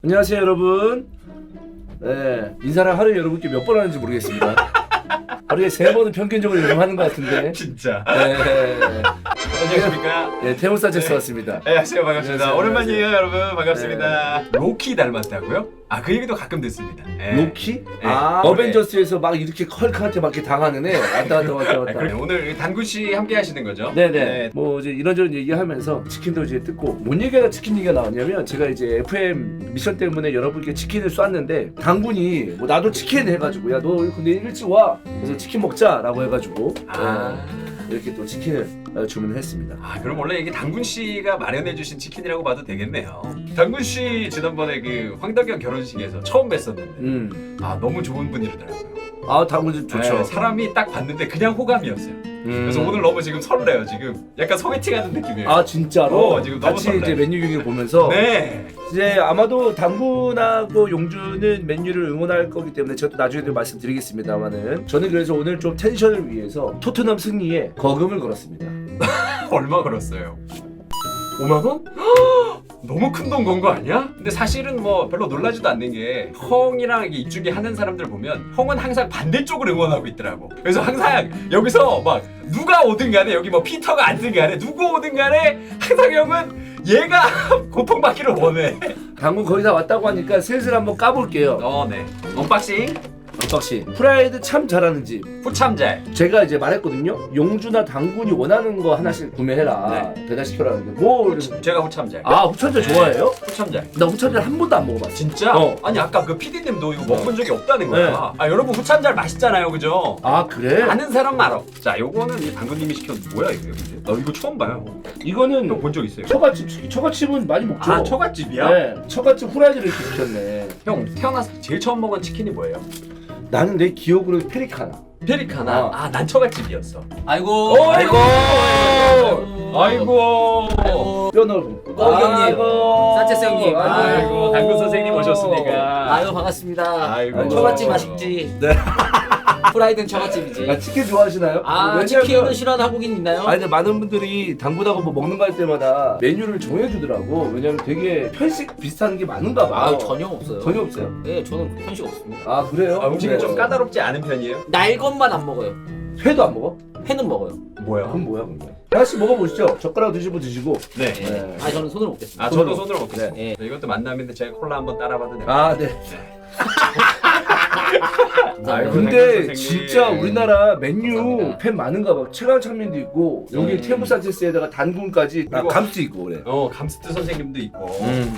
안녕하세요 여러분. 네, 인사를 하루에 여러분께 몇 번 하는지 모르겠습니다. 하루에 3번은 평균적으로 요즘 하는 것 같은데. 진짜. 네. 안녕하십니까? 네, 테무사체스 왔습니다. 안녕하세요, 반갑습니다. 안녕하세요. 오랜만이에요, 여러분. 반갑습니다. 로키 닮았다고요? 아, 그 얘기도 가끔 듣습니다. 네. 로키? 네. 아, 네. 어벤져스에서 막 이렇게 헐크한테 막 이렇게 당하는 애. 왔다. 그럼 오늘 단구 씨 함께 하시는 거죠? 네네. 뭐 이제 이런저런 얘기하면서 치킨도 이제 뜯고 뭔 얘기가 치킨 얘기가 나왔냐면 제가 이제 FM 미션 때문에 여러분께 치킨을 쐈는데 당군이 뭐 나도 치킨 해가지고 야 너 근데 일찍 와 그래서 치킨 먹자라고 해가지고 이렇게 또 치킨을 주문을 했습니다. 아, 그럼 원래 이게 당군 씨가 마련해주신 치킨이라고 봐도 되겠네요. 당군 씨 지난번에 그 황덕영 결혼식에서 처음 뵀었는데 아, 너무 좋은 분이더라고요. 아 당군 좋죠. 네, 사람이 딱 봤는데 그냥 호감이었어요. 그래서 오늘 너무 지금 설레요. 지금 약간 소개팅하는 느낌이에요. 아 진짜로? 지금 너무 같이 설레. 이제 메뉴 경기를 보면서 네. 이제 아마도 당군하고 용주는 맨유를 응원할 거기 때문에 제가 또 나중에도 말씀드리겠습니다만은 저는 그래서 오늘 좀 텐션을 위해서 토트넘 승리에 거금을 걸었습니다. 얼마 걸었어요? 5만 원? 너무 큰 돈 건 거 아니야? 근데 사실은 뭐 별로 놀라지도 않는 게 형이랑 이게 이쪽에 하는 사람들 보면 형은 항상 반대쪽을 응원하고 있더라고. 그래서 항상 여기서 막 누가 오든 간에 여기 뭐 피터가 앉든 간에 누구 오든 간에 항상 형은 얘가 고통받기를 원해. 당군 거의 다 왔다고 하니까 슬슬 한번 까볼게요. 네. 언박싱 언박싱. 프라이드 참 잘하는 집. 후참잘. 제가 이제 말했거든요. 용주나 당군이 원하는 거 하나씩 구매해라. 배달시켜라는데 뭐 이래서 제가 후참잘. 아 후참잘 좋아해요? 후참잘. 나 후참잘 한 번도 안 먹어봤어. 진짜? 아니 아까 그 PD님도 이거 먹어본 적이 없다는 거야. 네. 아 여러분 후참잘 맛있잖아요, 그죠? 아 그래? 아는 사람 알아. 자, 요거는 이 당근님이 시킨 뭐야 이거? 나 이거 처음 봐요. 이거는 형 본 적 있어요? 처갓집. 처갓집은 많이 먹죠. 아, 처갓집이야? 네. 처갓집 후라이드를 이렇게 시켰네. 형 태어나서 제일 처음 먹은 치킨이 뭐예요? 나는 내 기억으로는 페리카나. 페리카나. 어. 난 처갓집이었어. 아이고. 아이고. 아이고. 뼈 넓은. 형님. 산체스 형님. 아이고, 당근 선생님 오셨으니까. 아유 반갑습니다. 아이고. 처갓집 맛있지. 네. 프라이드는 처갓집이지. 아, 치킨 좋아하시나요? 아 왜냐면- 치킨을 싫어하는 한국인 있나요? 아니 근데 많은 분들이 당구다고 뭐 먹는 거 할 때마다 메뉴를 정해주더라고. 왜냐면 되게 편식 비슷한 게 많은가 봐. 아 전혀 없어요. 전혀 없어요? 네 저는 편식 없습니다. 아 그래요? 음식이 네. 좀 까다롭지 않은 편이에요? 날 것만 안 먹어요. 회도 안 먹어? 회는 먹어요. 뭐야? 그건 뭐야 그건? 하나씩 먹어보시죠. 젓가락 드시고. 네. 네. 아 저는 손으로 먹겠습니다. 아, 저도 손으로 먹겠습니다. 네. 이것도 만남인데 제가 콜라 한번 따라봐도 돼요? 아 네. 아이고, 근데 당근 선생님. 진짜 우리나라 맨유 감사합니다. 팬 많은가 봐. 최강창민도 있고 여기 음. 테무사체스에다가 단군까지 그리고- 감스도 있고 그래. 감스트 선생님도 있고.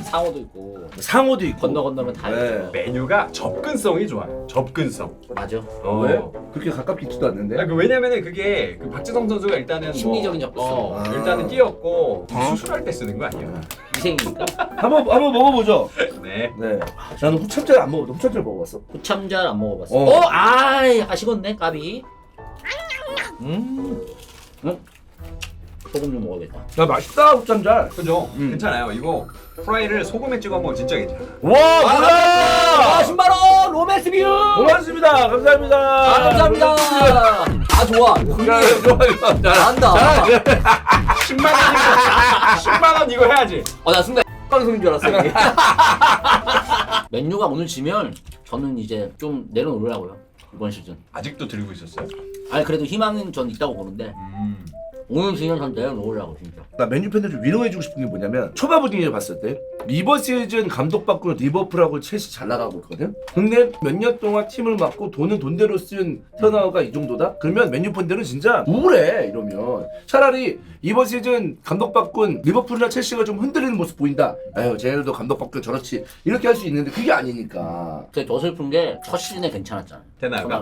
상어도 있고 상어도 있고. 건너면 다 네. 있죠. 메뉴가 접근성이 좋아요. 접근성. 맞아. 왜? 그렇게 가깝게 있지도 않는데. 왜냐면은 그게 그 박지성 선수가 일단은 심리적인 접근성. 아. 일단은 뛰었고 수술할 때 쓰는 거 아니에요? 희생이니까. 한번 먹어보죠. 네. 네. 나는 후참잘 안 먹어도 후참잘 먹어봤어. 고참잘 안 먹어봤어. 어. 아식었네 까비. 소금 좀 먹어야겠다. 야 맛있다 후참잘. 그죠? 괜찮아요. 이거 프라이를 소금에 찍어 먹으면 진짜 괜찮아. 와 뭐야? 10만원 로맨스 뷰. 고맙습니다. 감사합니다. 감사합니다. 아 좋아. 좋아요. 잘한다. 10만 원 이거 해야지. 나 순간 방송인 줄 알았어. 맨유가 오늘 지면 저는 이제 좀 내려놓으려고요 이번 시즌. 아직도 들고 있었어요. 아니 그래도 희망은 전 있다고 보는데 오늘 지면 전 내려놓으려고 진짜. 나 맨유 팬들을 위로해주고 싶은 게 뭐냐면 초반 분위기를 봤을 때 이번 시즌 감독 바꾸는 리버풀하고 첼시 잘 나가고 있거든. 근데 몇 년 동안 팀을 맡고 돈은 돈대로 쓴 턴오버가 이 정도다? 그러면 맨유 팬들은 진짜 우울해 이러면. 차라리 이번 시즌 감독 바꾼 리버풀이나 첼시가 좀 흔들리는 모습 보인다. 아유 쟤네들도 감독 바꾸면 저렇지 이렇게 할 수 있는데 그게 아니니까. 근데 더 슬픈 게 첫 시즌에 괜찮았잖아. 테나가?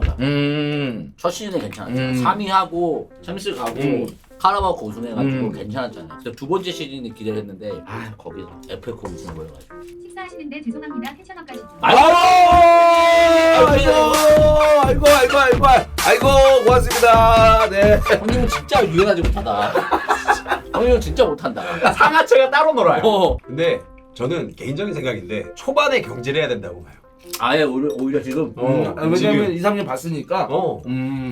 첫 시즌에 괜찮았잖아. 3위 3위 하고 챔스 가고 카라바오 우승해가지고 음. 괜찮았잖아. 근데 두 번째 시즌에 기대를 했는데 거기서 FA컵 우승 보여가지고. 식사하시는데 죄송합니다. 텐션업까지 좀. 아이고 고맙습니다. 네. 형님은 진짜 유연하지 못하다. 형님은 진짜 못한다. 상하체가 따로 놀아요. 어. 근데 저는 개인적인 생각인데 초반에 경질해야 된다고 봐요. 아예 오히려 지금 왜냐면 지금. 2, 3년 봤으니까.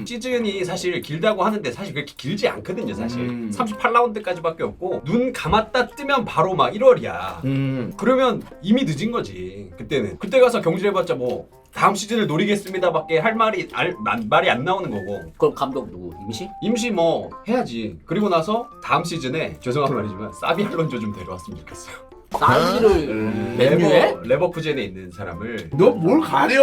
시즌이 사실 길다고 하는데 사실 그렇게 길지 않거든요 사실 38라운드까지밖에 없고 눈 감았다 뜨면 바로 막 1월이야 그러면 이미 늦은 거지 그때는 그때 가서 경질해봤자 뭐 다음 시즌을 노리겠습니다밖에 할 말이 안 나오는 거고 그럼 감독 누구? 임시? 임시 뭐 해야지 그리고 나서 다음 시즌에 죄송한 말이지만 사비 알론조 좀 데려왔으면 좋겠어요 사이즈를 맨유에? 레버쿠젠에 있는 사람을 너 뭘 가려?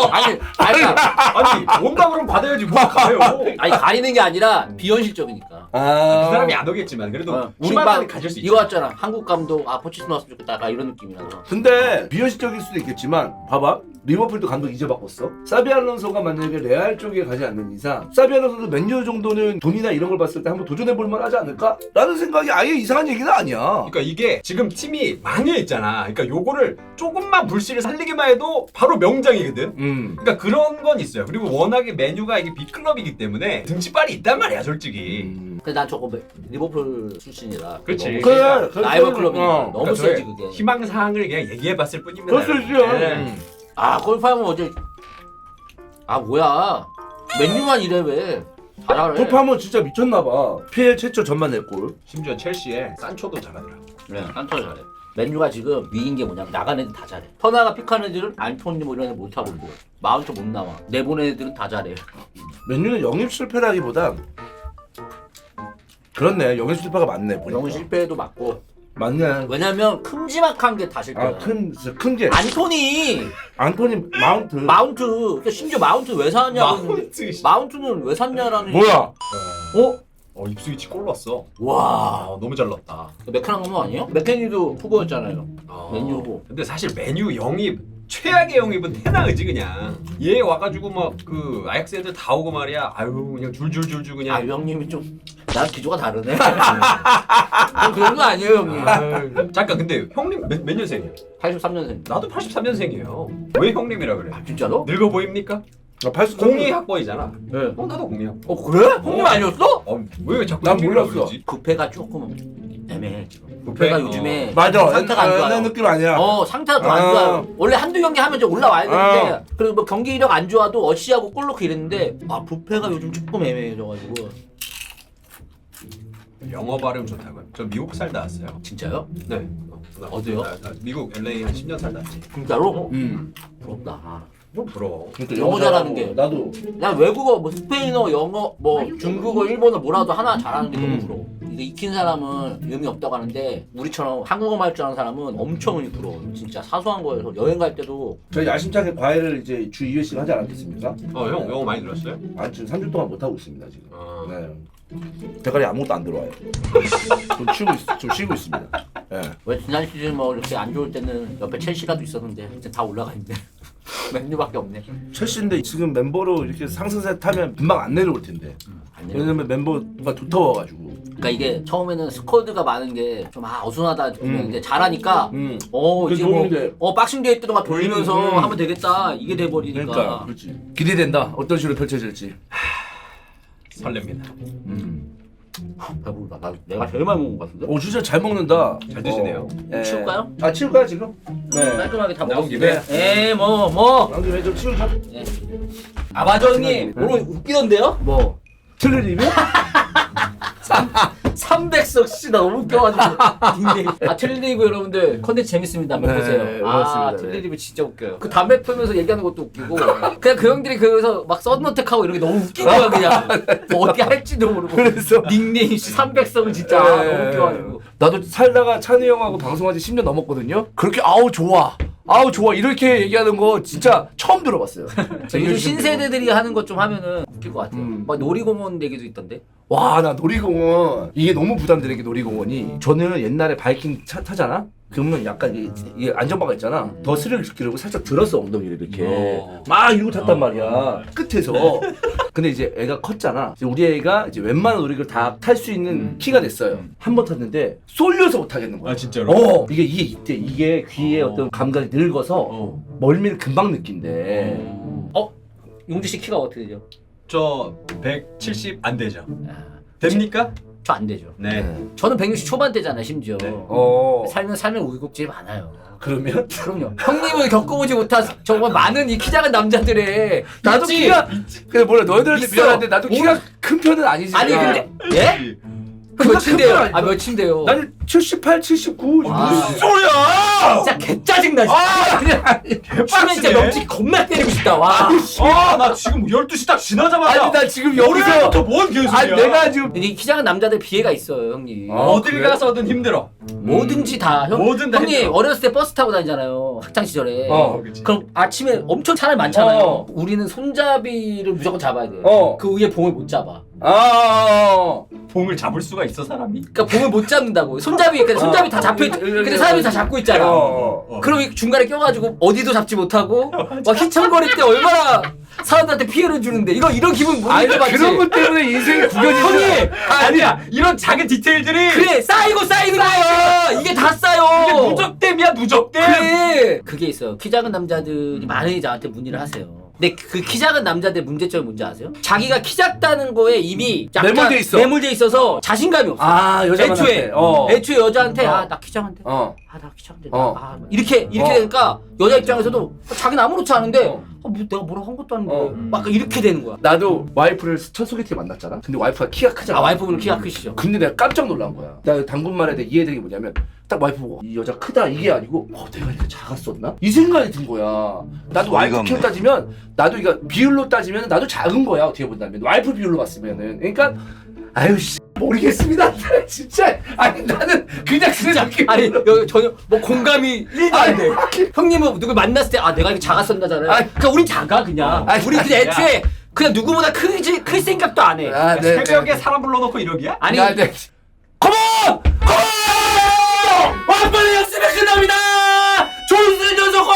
아니 아니 온다 그러면 받아야지 뭐 가요 아니 가리는 게 아니라 비현실적이니까. 그 사람이 안 오겠지만 그래도 희망을 가질 수 있죠. 이거 같잖아. 한국 감독 포치티노 왔으면 좋겠다. 약간 이런 느낌이라서. 근데 비현실적일 수도 있겠지만 봐봐. 리버풀도 감독 이제 바꿨어. 사비 알론소가 만약에 레알 쪽에 가지 않는 이상 사비 알론소도 맨유 정도는 돈이나 이런 걸 봤을 때 한번 도전해볼 만하지 않을까? 라는 생각이 아예 이상한 얘기는 아니야. 그러니까 이게 지금 팀이 망해있잖아. 그러니까 요거를 조금만 불씨를 살리기만 해도 바로 명장이거든. 그러니까 그런 건 있어요. 그리고 워낙에 맨유가 이게 빅클럽이기 때문에 등치빨이 있단 말이야 솔직히. 근데 난 저거 리버풀 출신이라. 그치. 그래. 라이벌 클럽이니까 너무 그러니까 세지 저의 그게. 희망사항을 그냥 얘기해봤을 뿐입니다. 그럴 수 있죠. 네. 골프하면 어제 뭐야 맨유만 이래 왜? 잘하래. 골프하면 진짜 미쳤나봐. PL 최초 전만 냈골. 심지어 첼시에 산초도 잘하더라. 그래 한터 잘해. 맨유가 지금 위인 게 뭐냐면 나간 애들 다 잘해. 터나가 픽한 애들은 안토니 뭐 이런 애들 못하고 있고 마운트 못 나와. 내보낸 애들은 다 잘해. 맨유는 영입 실패라기보다 그렇네. 영입 실패가 맞네. 보니까. 영은 실패도 맞고. 맞네. 왜냐면 큼지막한 게 다 실패야. 큰 게. 안토니 마운트. 그러니까 심지어 마운트 왜 샀냐고 마운트는 왜 샀냐라는 뭐야? 입스위치 골 넣었어. 와 너무 잘 넣었다. 맥크랑 감독 아니에요? 맥케니도 후보였잖아요. 맨유 후보. 근데 사실 맨유 영입 최악의 영입은 테나으지 그냥. 얘 와가지고 막 그 아약스 애들 다 오고 말이야. 아유 그냥 줄줄줄줄 그냥. 형님이 좀 나랑 기조가 다르네. 그 정도 아니에요 형님. 잠깐 근데 형님 몇 년생이야? 83년생. 나도 83년생이에요. 왜 형님이라 그래? 진짜로? 늙어 보입니까? 83년. 02학번이잖아. 네. 나도 02학번. 그래? 형님 아니었어? 왜 자꾸 난 형님이라 몰랐어. 그러지? 부패가 조금 애매해 지금. 부패? 부패가 요즘에 맞아. 상태가 안 좋아요. 옛날 느낌 아니야. 상태가 좀 안 좋아요. 원래 한두 경기 하면 좀 올라와야 되는데 그리고 뭐 경기력 안 좋아도 어시하고 골 넣고 이랬는데 부패가 요즘 조금 애매해져가지고. 영어 발음 좋다고요? 저 미국 살다 왔어요. 진짜요? 네. 어디요? 나 미국 LA 한 10년 살다 왔지. 진짜로? 음. 부럽다. 뭐 부러워. 그러니까 영어 잘하는 게. 나도. 난 외국어 뭐 스페인어, 영어, 뭐 중국어, 일본어 뭐라도 하나 잘하는 게 너무 부러워. 이게 익힌 사람은 의미 없다고 하는데 우리처럼 한국어만 할 줄 아는 사람은 엄청 의미 부러워. 진짜 사소한 거에서 여행 갈 때도 저희 야심차게 과외를 이제 주 2회씩 하지 않았겠습니까? 형 영어 많이 들었어요? 지금 3주 동안 못 하고 있습니다 지금. 아. 네. 대가리 아무것도 안 들어와요. 좀 쉬고 있습니다. 네. 왜 지난 시즌 뭐 이렇게 안 좋을 때는 옆에 첼시라도 있었는데 이제 다 올라가 있네. 맨유밖에 없네. 첼시인데 지금 멤버로 이렇게 상승세 타면 금방 안 내려올 텐데. 안 내려. 왜냐면 멤버가 두터워가지고. 그러니까 이게 처음에는 스쿼드가 많은 게 좀 어수선하다 싶으면 이제 잘하니까 이제 좋은데. 뭐 박싱데이 때도 막 돌리면서 하면 되겠다 이게 돼버리니까. 그러니까 그렇지. 기대된다. 어떤 식으로 펼쳐질지. 설렙니다. 배부르다. 내가 제일 많이 먹은 것 같은데. 오 진짜 잘 먹는다. 잘 드시네요. 예. 치울까요? 치울까요 지금? 네. 깔끔하게 다 나온 먹었습니다. 김에. 뭐. 나온 김에 좀 치우죠. 아바저 형님 오늘 웃기던데요? 뭐 틀리리뷰? 300석 씨나 너무 웃겨가지고. 트릴리브 여러분들 컨텐츠 재밌습니다. 한번 네, 보세요. 고맙습니다. 트릴리브 진짜 웃겨요. 그 담배 피면서 얘기하는 것도 웃기고 그냥 그 형들이 거기서 막 썬너택하고 이런 게 너무 웃긴 거야 그냥. 뭐 어떻게 할지도 모르고. 그래서 닉네임 300석은 진짜 너무 웃겨가지고. 나도 살다가 찬이 형하고 방송한 지 10년 넘었거든요. 그렇게 아우 좋아 이렇게 얘기하는 거 진짜 처음 들어봤어요. 요즘 신세대들이 하는 것 좀 하면은 웃길 것 같아요. 음. 막 놀이공원 얘기도 있던데. 와 나 놀이공원 이게 너무 부담되는 게 놀이공원이 저는 옛날에 바이킹 차 타잖아? 그러면 약간 이게 안전바가 있잖아. 더 스릴을 느끼려고 살짝 들었어 엉덩이를 이렇게 막 이러고 탔단 말이야 끝에서. 근데 이제 애가 컸잖아. 이제 우리 애가 이제 웬만한 놀이기를 다 탈 수 있는 키가 됐어요. 한 번 탔는데 쏠려서 못 타겠는 거야. 아 진짜로? 이게 귀에 어떤 감각이 늙어서 멀미를 금방 느낀대. 용주 씨 키가 어떻게 되죠? 저 170 안 되죠. 아, 됩니까? 저 안 되죠. 네. 저는 160 초반대잖아요, 심지어. 네. 살면 우여곡절이 많아요. 그러면 그럼요. 형님은 겪어보지 못한 정말 많은 이 키 작은 남자들의 나도 있지? 키가 근데 몰라 너희들한테 있어. 미안한데 나도 키가 큰 편은 아니지. 아니 근데 예? 그 몇인데요? 아 몇인데요? 나는 78, 79. 아. 무슨 소리야? 진짜 개 짜증나 진짜. 추면 진짜 명치 겁나 때리고 싶다. 와. 나 지금 12시 딱 지나자마자 아니 나 지금 여기서 뭔 개소리야. 아니 내가 지금 근데 이 키 작은 남자들 비애가 있어요, 형님. 어딜 그래? 가서든 힘들어. 뭐든지 다 뭐든 다 형님 힘들어. 어렸을 때 버스 타고 다니잖아요, 학창 시절에. 그치. 그럼 아침에 엄청 사람이 많잖아요. 어. 우리는 손잡이를 무조건 잡아야 돼. 어. 그 위에 봉을 못 잡아. 봉을 잡을 수가 있어 사람이? 그러니까 봉을 못 잡는다고. 손잡이 그러니까 손잡이 다 잡혀 있. 근데 사람이 다 잡고 있잖아. 그럼 이 중간에 껴가지고 어디도 잡지 못하고 막 휘청거릴 때 얼마나 사람들한테 피해를 주는데 이런 기분 못 아니 느껴봤지? 그런 것 때문에 인생이 구겨지는 형님 아니야 이런 작은 디테일들이 그래 쌓이고 쌓이는 거야. 이게 다 쌓여. 이게 누적댐이야 누적댐. 그래 그게 있어요. 키 작은 남자들이 많이 저한테 문의를 하세요. 근데 그 키 작은 남자들 문제점이 뭔지 아세요? 자기가 키 작다는 거에 이미 약간 매몰돼 있어서 자신감이 없어. 여자한테 애초에 여자한테 나 키 작은데 나 키 작은데 이렇게 되니까 여자 입장에서도 자기는 아무렇지 않은데 내가 뭐라고 한 것도 아닌데 막 이렇게 되는 거야. 나도 와이프를 첫 소개팅 만났잖아. 근데 와이프가 키가 크잖아. 와이프분은 키가 크시죠. 근데 내가 깜짝 놀란 거야. 나 당분만에 대해 이해되는 게 뭐냐면 딱 와이프 보고 이 여자 크다 이게 아니고 내가 이렇게 작았었나? 이 생각이 든 거야. 나도 와이프 키로 따지면 나도 이거 비율로 따지면 나도 작은 거야. 어떻게 본다면 와이프 비율로 봤으면은 그러니까 아유 씨 모르겠습니다. 진짜 아니 나는 그냥 진짜 아니 여기 전혀 뭐 공감이 1도 안 돼. 형님은 누굴 만났을 때 내가 이렇게 작았었나잖아요. 그러니까 우린 작아 그냥. 우리 그냥 애초에 그냥 누구보다 클 생각도 안 해. 새벽에 사람 불러놓고 이러기야? 아니 컴온! 완판의 연습이 끝납니다. 좋은 녀석